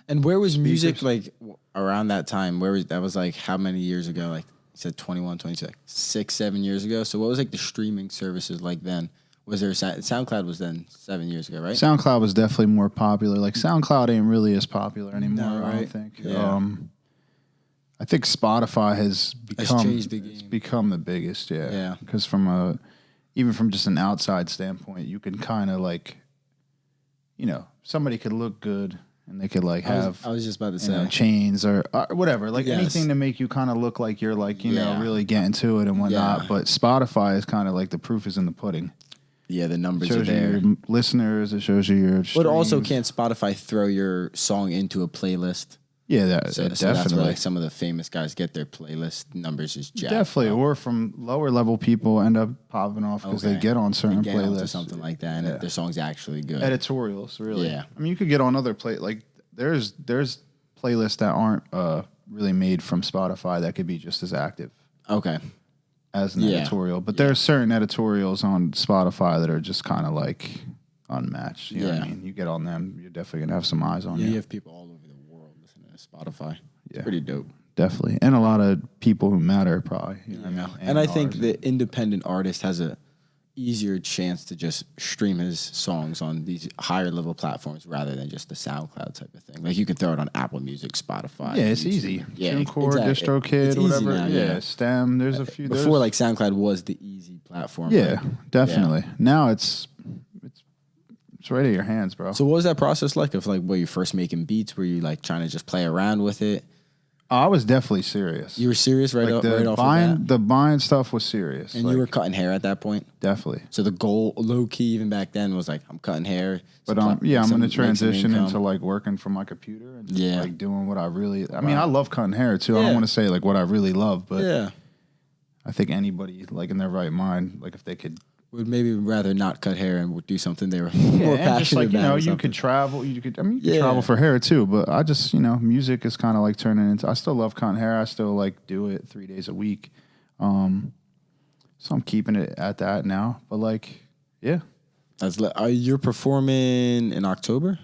And where was music like around that time? Where was that? Was like how many years ago? Like you said, 21, 22, like 6, 7 years ago. So what was like the streaming services like then? Was there SoundCloud was then 7 years ago, right? SoundCloud was definitely more popular. Like SoundCloud ain't really as popular anymore. No, right? I don't think. Yeah. I think Spotify has changed the game. It's become the biggest. Yeah. Yeah. Because even from just an outside standpoint, you can kind of like, somebody could look good and they could like have. I was just about to say chains or whatever, like Yes. anything to make you kind of look like you're like really getting to it and whatnot. Yeah. But Spotify is kind of like the proof is in the pudding. Yeah, the numbers It are shows there. you your listeners. It shows you your. But also, streams. can't Spotify throw your song into a playlist? Yeah, So definitely. that's where like some of the famous guys get their playlist numbers is jacked. Definitely, or from lower level people end up popping off because they get on certain They get onto playlists, something like that, and their song's actually good. editorials. Really, Yeah. I mean, you could get on other like there's playlists that aren't really made from Spotify that could be just as active. Okay. As an editorial, but there are certain editorials on Spotify that are just kind of like unmatched. You know what I mean? You get on them, you're definitely gonna have some eyes on you. You have people all over the world listening to Spotify. It's pretty dope. Definitely, and a lot of people who matter probably. You know what I mean? And I think the independent artist has a easier chance to just stream his songs on these higher level platforms rather than just the SoundCloud type of thing. Like you can throw it on Apple Music, Spotify. Yeah, it's YouTube. easy. Yeah, TuneCore, exactly. DistroKid, It's easy whatever. now, yeah, Stem. There's a few. Before, like SoundCloud was the easy platform. Yeah, like, definitely. Now it's right at your hands, bro. So what was that process like of like were you first making beats? Were you like trying to just play around with it? I was definitely serious. You were serious right off the bat? The buying stuff was serious. And you were cutting hair at that point? Definitely. So the goal, low key, even back then, was like, I'm cutting hair. But I'm going to transition into like working from my computer and just like doing what I really. I mean, I love cutting hair too. I don't want to say like what I really love, but I think anybody like in their right mind, like if they could. Would maybe rather not cut hair and would do something they were more passionate just like, about. You could travel. You could travel for hair too. But I just, music is kind of like turning into. I still love cutting hair. I still like do it 3 days a week. So I'm keeping it at that now. But like, yeah. You're performing in October?